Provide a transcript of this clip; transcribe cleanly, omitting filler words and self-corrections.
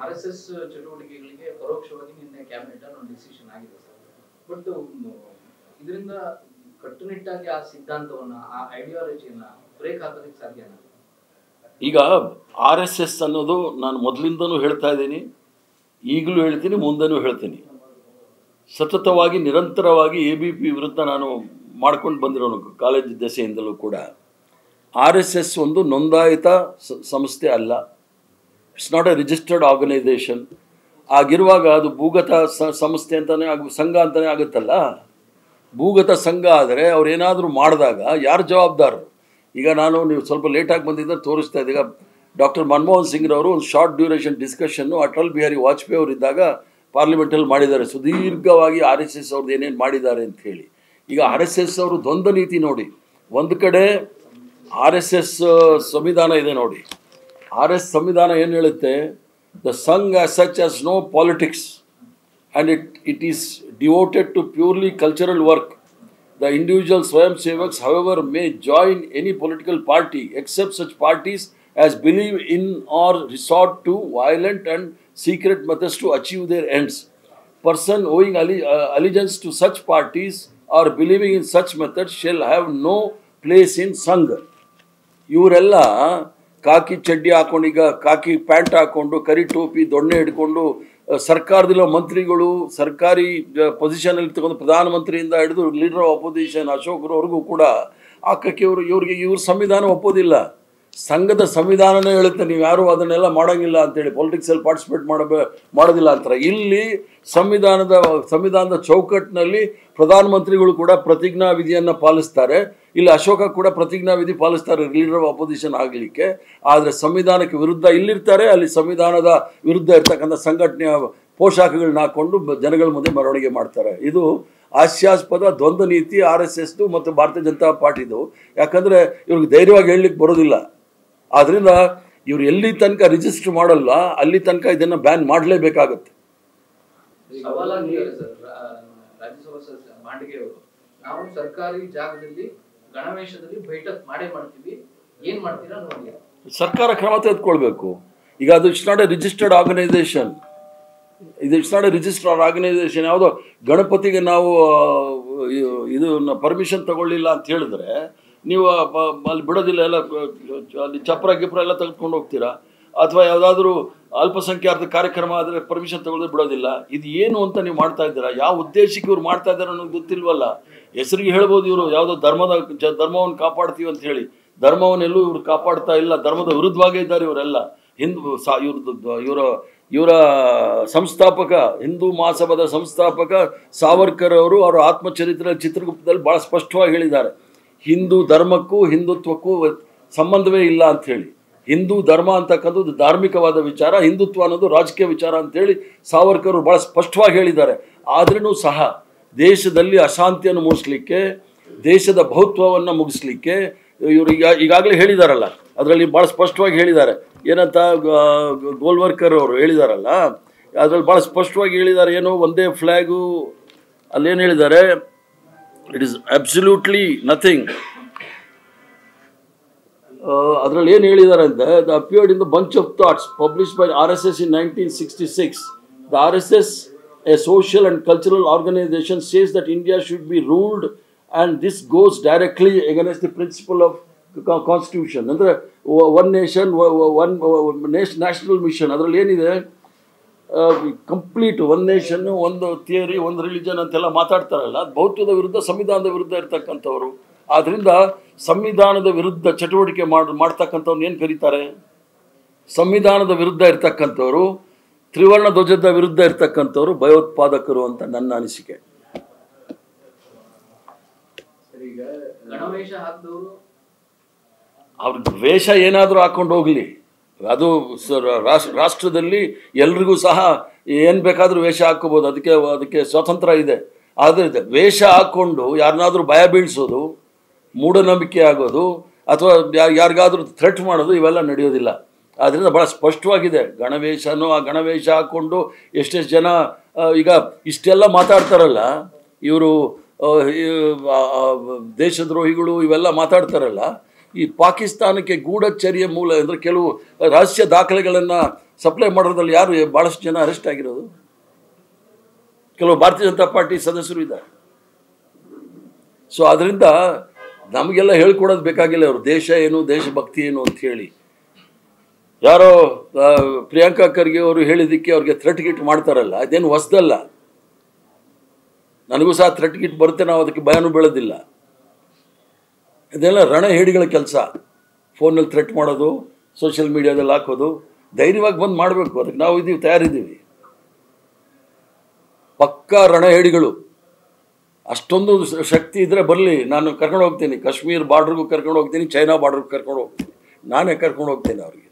RSS ಚಟುವಟಿಕೆಗಳಿಗೆ ಪರೋಕ್ಷವಾಗಿ ನಿನ್ನೆ ಕ್ಯಾಬಿನೆಟ್ ಅಲ್ಲಿ ಒಂದು ಡಿಸಿಷನ್ ಆಗಿದೆ ಸರ್. ಬಟ್ ಇದರಿಂದ ಕಟ್ಟುನಿಟ್ಟಾಗಿ ಆ ಸಿದ್ಧಾಂತವನ್ನ ಆ ಐಡಿಯಾಲಜಿಯನ್ನ ಬ್ರೇಕ್ ಹಾಕೋದಕ್ಕೆ ಸಾಧ್ಯನಾ? ಈಗ RSS ಅನ್ನೋದು ನಾನು ಮೊದಲಿಂದನೂ ಹೇಳ್ತಾ ಇದ್ದೀನಿ, ಈಗಲೂ ಹೇಳ್ತೀನಿ, ಮುಂದೆನೂ ಹೇಳ್ತೀನಿ. ಸತತವಾಗಿ ನಿರಂತರವಾಗಿ ABP ವಿರುದ್ಧ ನಾನು ಮಾಡ್ಕೊಂಡು ಬಂದಿರೋನು ಕಾಲೇಜ್ ದೆಸೆಯಿಂದಲೂ ಕೂಡ. RSS ಒಂದು ನೋಂದಾಯಿತ ಸಂಸ್ಥೆ ಅಲ್ಲ, it's not a registered organisation. ಆಗಿರುವಾಗ ಅದು ಭೂಗತ ಸಂಸ್ಥೆ ಅಂತಲೇ ಸಂಘ ಅಂತಲೇ ಆಗುತ್ತಲ್ಲ. ಭೂಗತ ಸಂಘ ಆದರೆ ಅವ್ರು ಏನಾದರೂ ಮಾಡಿದಾಗ ಯಾರು ಜವಾಬ್ದಾರರು? ಈಗ ನೀವು ಸ್ವಲ್ಪ ಲೇಟಾಗಿ ಬಂದಿದ್ದರೆ ತೋರಿಸ್ತಾ ಇದ್ದೀಗ ಡಾಕ್ಟರ್ ಮನಮೋಹನ್ ಸಿಂಗ್ರವರು ಒಂದು short duration discussion Atal Bihari Vajpayee ಅವರಿದ್ದಾಗ ಪಾರ್ಲಿಮೆಂಟಲ್ಲಿ ಮಾಡಿದ್ದಾರೆ, ಸುದೀರ್ಘವಾಗಿ RSS ಅವ್ರದ್ದು ಏನೇನು ಮಾಡಿದ್ದಾರೆ ಅಂತ ಹೇಳಿ. ಈಗ RSS ಅವರು ದ್ವಂದ್ವ ನೀತಿ ನೋಡಿ. ಒಂದು ಕಡೆ RSS ಸಂವಿಧಾನ ಇದೆ ನೋಡಿ. ಸಂವಿಧಾನ ಏನು ಹೇಳುತ್ತೆ? The Sangh as such as no politics and it is devoted to purely cultural work. The individual Swayam Sevaks, however, may join any political party except such parties as believe in or resort to violent and secret methods to achieve their ends. Person owing allegiance to such parties or believing in such methods shall have no place in Sangha. ಇವರೆಲ್ಲ ಕಾಕಿ ಚಡ್ಡಿ ಹಾಕೊಂಡು, ಈಗ ಕಾಕಿ pant ಹಾಕ್ಕೊಂಡು, ಕರಿ ಟೋಪಿ ದೊಣ್ಣೆ ಹಿಡ್ಕೊಂಡು, ಸರ್ಕಾರದಲ್ಲಿರೋ ಮಂತ್ರಿಗಳು, ಸರ್ಕಾರಿ ಪೊಸಿಷನಲ್ಲಿ ತಗೊಂಡು ಪ್ರಧಾನಮಂತ್ರಿಯಿಂದ ಹಿಡಿದು ಲೀಡರ್ ಆಫ್ ಅಪೋಸಿಷನ್ ಅಶೋಕ್ರವ್ರಿಗೂ ಕೂಡ ಹಾಕಕ್ಕೆ ಇವ್ರ ಸಂವಿಧಾನ ಒಪ್ಪೋದಿಲ್ಲ. ಸಂಘದ ಸಂವಿಧಾನನೇ ಹೇಳುತ್ತೆ ನೀವು ಯಾರು ಅದನ್ನೆಲ್ಲ ಮಾಡೋಂಗಿಲ್ಲ ಅಂತೇಳಿ, ಪೊಲಿಟಿಕ್ಸಲ್ಲಿ ಪಾರ್ಟಿಸಿಪೇಟ್ ಮಾಡೋದಿಲ್ಲ ಅಂತಾರೆ. ಇಲ್ಲಿ ಸಂವಿಧಾನದ ಚೌಕಟ್ಟಿನಲ್ಲಿ ಪ್ರಧಾನಮಂತ್ರಿಗಳು ಕೂಡ ಪ್ರತಿಜ್ಞಾ ವಿಧಿಯನ್ನು ಪಾಲಿಸ್ತಾರೆ. ಇಲ್ಲಿ ಅಶೋಕ ಕೂಡ ಪ್ರತಿಜ್ಞಾ ವಿಧಿ ಪಾಲಿಸ್ತಾರೆ ಲೀಡರ್ ಆಫ್ ಅಪೋಸಿಷನ್ ಆಗಲಿಕ್ಕೆ. ಆದರೆ ಸಂವಿಧಾನಕ್ಕೆ ವಿರುದ್ಧ ಇಲ್ಲಿರ್ತಾರೆ, ಅಲ್ಲಿ ಸಂವಿಧಾನದ ವಿರುದ್ಧ ಇರ್ತಕ್ಕಂಥ ಸಂಘಟನೆಯ ಪೋಷಾಕಗಳನ್ನ ಹಾಕ್ಕೊಂಡು ಜನಗಳ ಮುಂದೆ ಮೆರವಣಿಗೆ ಮಾಡ್ತಾರೆ. ಇದು ಹಾಸ್ಯಾಸ್ಪದ ದ್ವಂದ್ವ ನೀತಿ RSSದು ಮತ್ತು ಭಾರತೀಯ ಜನತಾ ಪಾರ್ಟಿದು. ಯಾಕಂದರೆ ಇವ್ರಿಗೆ ಧೈರ್ಯವಾಗಿ ಹೇಳಲಿಕ್ಕೆ ಬರೋದಿಲ್ಲ. ಆದ್ದರಿಂದ ಇವ್ರು ಎಲ್ಲಿ ತನಕ ರಿಜಿಸ್ಟರ್ ಮಾಡಲ್ಲ ಅಲ್ಲಿ ತನಕ ಇದನ್ನು ಬ್ಯಾನ್ ಮಾಡಲೇಬೇಕಾಗುತ್ತೆ. ರಾಜ್ಯಸಭಾ ಮಾಂಡಿಗೆ ಅವರು, ನಾವು ಸರ್ಕಾರಿ ಜಾಗದಲ್ಲಿ ಗಣವೇಶದಲ್ಲಿ ಬೈಠಕ್ ಮಾಡೇ ಮಾಡ್ತೀವಿ, ಏನ್ ಮಾಡ್ತೀರಾ ನೋಡಿ. ಸರ್ಕಾರ ಕ್ರಮ ತೆಗೆದುಕೊಳ್ಬೇಕು. ಈಗ ಅದು it's not a registered organisation. ಯಾವುದೋ ಗಣಪತಿಗೆ ನಾವು ಇದನ್ನ ಪರ್ಮಿಷನ್ ತಗೊಳ್ಳಿಲ್ಲ ಅಂತ ಹೇಳಿದ್ರೆ ನೀವು ಅಲ್ಲಿ ಬಿಡೋದಿಲ್ಲ, ಎಲ್ಲ ಅಲ್ಲಿ ಚಪ್ರ ಗಿಪ್ರ ಎಲ್ಲ ತೆಗೆದುಕೊಂಡು ಹೋಗ್ತೀರಾ. ಅಥವಾ ಯಾವುದಾದ್ರೂ ಅಲ್ಪಸಂಖ್ಯಾತರ ಕಾರ್ಯಕ್ರಮ ಆದರೆ ಪರ್ಮಿಷನ್ ತಗೊಳ್ಳೋದು ಬಿಡೋದಿಲ್ಲ. ಇದು ಏನು ಅಂತ ನೀವು ಮಾಡ್ತಾ ಇದ್ದೀರಾ? ಯಾವ ಉದ್ದೇಶಕ್ಕೆ ಇವ್ರು ಮಾಡ್ತಾ ಇದ್ದಾರೆ ಅನ್ನೋದು ಗೊತ್ತಿಲ್ವಲ್ಲ. ಹೆಸರಿಗೆ ಹೇಳ್ಬೋದು ಇವರು ಯಾವುದೋ ಧರ್ಮವನ್ನು ಕಾಪಾಡ್ತೀವಿ ಅಂತ ಹೇಳಿ. ಧರ್ಮವನ್ನೆಲ್ಲೂ ಇವ್ರು ಕಾಪಾಡ್ತಾ ಇಲ್ಲ, ಧರ್ಮದ ವಿರುದ್ಧವಾಗೇ ಇದ್ದಾರೆ ಇವರೆಲ್ಲ. ಇವರ ಸಂಸ್ಥಾಪಕ, ಹಿಂದೂ ಮಹಾಸಭಾದ ಸಂಸ್ಥಾಪಕ ಸಾವರ್ಕರ್ ಅವರು ಅವರ ಆತ್ಮಚರಿತ್ರೆ ಚಿತ್ರಗುಪ್ತದಲ್ಲಿ ಭಾಳ ಸ್ಪಷ್ಟವಾಗಿ ಹೇಳಿದ್ದಾರೆ, ಹಿಂದೂ ಧರ್ಮಕ್ಕೂ ಹಿಂದುತ್ವಕ್ಕೂ ಸಂಬಂಧವೇ ಇಲ್ಲ ಅಂಥೇಳಿ. ಹಿಂದೂ ಧರ್ಮ ಅಂತಕ್ಕಂಥದ್ದು ಧಾರ್ಮಿಕವಾದ ವಿಚಾರ, ಹಿಂದುತ್ವ ಅನ್ನೋದು ರಾಜಕೀಯ ವಿಚಾರ ಅಂತೇಳಿ ಸಾವರ್ಕರ್ ಭಾಳ ಸ್ಪಷ್ಟವಾಗಿ ಹೇಳಿದ್ದಾರೆ. ಆದ್ರೂ ಸಹ ದೇಶದಲ್ಲಿ ಅಶಾಂತಿಯನ್ನು ಮೂಡಿಸ್ಲಿಕ್ಕೆ, ದೇಶದ ಬಹುತ್ವವನ್ನು ಮುಗಿಸ್ಲಿಕ್ಕೆ ಇವರು ಈಗಾಗಲೇ ಹೇಳಿದಾರಲ್ಲ, ಅದರಲ್ಲಿ ಭಾಳ ಸ್ಪಷ್ಟವಾಗಿ ಹೇಳಿದ್ದಾರೆ. ಏನಂತ ಗೋಲ್ವರ್ಕರ್ ಅವರು ಹೇಳಿದಾರಲ್ಲ, ಅದರಲ್ಲಿ ಭಾಳ ಸ್ಪಷ್ಟವಾಗಿ ಹೇಳಿದ್ದಾರೆ. ಏನು ಒಂದೇ ಫ್ಲ್ಯಾಗು ಅಲ್ಲೇನು ಹೇಳಿದ್ದಾರೆ, ಇಟ್ ಈಸ್ ಅಬ್ಸಲ್ಯೂಟ್ಲಿ ನಥಿಂಗ್. ಅದರಲ್ಲಿ ಏನು ಹೇಳಿದ್ದಾರೆ ಅಂದರೆ, the appeared in the bunch of thoughts published by RSS in 1966. The RSS, a social and cultural organization, says that India should be ruled and this goes directly against the principle of constitution. ಅಂದರೆ one nation one national mission. ಅದರಲ್ಲಿ ಏನಿದೆ, complete one nation, ಒಂದು theory, ಒಂದು religion ಅಂತೆಲ್ಲ ಮಾತಾಡ್ತಾರಲ್ಲ, ಅದು ಬೌದ್ಧದ ವಿರುದ್ಧ, ಸಂವಿಧಾನದ ವಿರುದ್ಧ ಇರ್ತಕ್ಕಂಥವ್ರು. ಆದ್ದರಿಂದ ಸಂವಿಧಾನದ ವಿರುದ್ಧ ಚಟುವಟಿಕೆ ಮಾಡ್ತಕ್ಕಂಥವ್ರು ಏನು ಕರೀತಾರೆ? ಸಂವಿಧಾನದ ವಿರುದ್ಧ ಇರ್ತಕ್ಕಂಥವ್ರು, ತ್ರಿವರ್ಣ ಧ್ವಜದ ವಿರುದ್ಧ ಇರ್ತಕ್ಕಂಥವ್ರು ಭಯೋತ್ಪಾದಕರು ಅಂತ ನನ್ನ ಅನಿಸಿಕೆ. ಅವ್ರ ವೇಷ ಏನಾದರೂ ಹಾಕೊಂಡು ಹೋಗಲಿ, ಅದು ರಾಷ್ಟ್ರದಲ್ಲಿ ಎಲ್ರಿಗೂ ಸಹ ಏನು ಬೇಕಾದರೂ ವೇಷ ಹಾಕೋಬೋದು, ಅದಕ್ಕೆ ಸ್ವಾತಂತ್ರ್ಯ ಇದೆ. ಆದರೆ ವೇಷ ಹಾಕ್ಕೊಂಡು ಯಾರನ್ನಾದರೂ ಭಯ ಬೀಳಿಸೋದು, ಮೂಢನಂಬಿಕೆ ಆಗೋದು, ಅಥವಾ ಯಾರಿಗಾದರೂ ಥ್ರೆಟ್ ಮಾಡೋದು, ಇವೆಲ್ಲ ನಡೆಯೋದಿಲ್ಲ. ಆದ್ದರಿಂದ ಭಾಳ ಸ್ಪಷ್ಟವಾಗಿದೆ. ಗಣವೇಷನೂ, ಆ ಗಣವೇಷ ಹಾಕ್ಕೊಂಡು ಎಷ್ಟೆಷ್ಟು ಜನ ಈಗ ಇಷ್ಟೆಲ್ಲ ಮಾತಾಡ್ತಾರಲ್ಲ, ಇವರು ದೇಶದ್ರೋಹಿಗಳು ಇವೆಲ್ಲ ಮಾತಾಡ್ತಾರಲ್ಲ, ಈ ಪಾಕಿಸ್ತಾನಕ್ಕೆ ಗೂಢಚರ್ಯ ಮೂಲ ಅಂದರೆ ಕೆಲವು ರಹಸ್ಯ ದಾಖಲೆಗಳನ್ನು ಸಪ್ಲೈ ಮಾಡೋದ್ರಲ್ಲಿ ಯಾರು ಭಾಳಷ್ಟು ಜನ ಅರೆಸ್ಟ್ ಆಗಿರೋದು? ಕೆಲವು ಭಾರತೀಯ ಜನತಾ ಪಾರ್ಟಿ ಸದಸ್ಯರು ಇದ್ದಾರೆ. ಸೊ ಅದರಿಂದ ನಮಗೆಲ್ಲ ಹೇಳ್ಕೊಡೋದು ಬೇಕಾಗಿಲ್ಲ. ಅವರು ದೇಶ ಏನು, ದೇಶಭಕ್ತಿ ಏನು ಅಂತ ಹೇಳಿ ಯಾರೋ ಪ್ರಿಯಾಂಕಾ ಖರ್ಗೆ ಅವರು ಹೇಳಿದ್ದಕ್ಕೆ ಅವ್ರಿಗೆ ಥ್ರೆಟ್ ಗಿಟ್ ಮಾಡ್ತಾರಲ್ಲ, ಅದೇನು ಹೊಸದಲ್ಲ. ನನಗೂ ಸಹ ಥ್ರೆಟ್ ಗಿಟ್ ಬರುತ್ತೆ, ನಾವು ಅದಕ್ಕೆ ಭಯನೂ ಬೀಳೋದಿಲ್ಲ. ಇದೆಲ್ಲ ರಣಹೇಡಿಗಳ ಕೆಲಸ. ಫೋನಲ್ಲಿ ಥ್ರೆಟ್ ಮಾಡೋದು, ಸೋಷಿಯಲ್ ಮೀಡಿಯಾದಲ್ಲಿ ಹಾಕೋದು. ಧೈರ್ಯವಾಗಿ ಬಂದು ಮಾಡಬೇಕು, ಅದಕ್ಕೆ ನಾವು ಇದ್ದೀವಿ, ತಯಾರಿದ್ದೀವಿ. ಪಕ್ಕಾ ರಣಹೇಡಿಗಳು. ಅಷ್ಟೊಂದು ಶಕ್ತಿ ಇದ್ದರೆ ಬರಲಿ, ನಾನು ಕರ್ಕೊಂಡು ಹೋಗ್ತೀನಿ. ಕಾಶ್ಮೀರ್ ಬಾರ್ಡ್ರಿಗೂ ಕರ್ಕೊಂಡು ಹೋಗ್ತೀನಿ, ಚೈನಾ ಬಾರ್ಡ್ರಿಗೂ ಕರ್ಕೊಂಡು ಹೋಗ್ತೀನಿ. ನಾನೇ ಕರ್ಕೊಂಡು ಹೋಗ್ತೀನಿ ಅವ್ರಿಗೆ.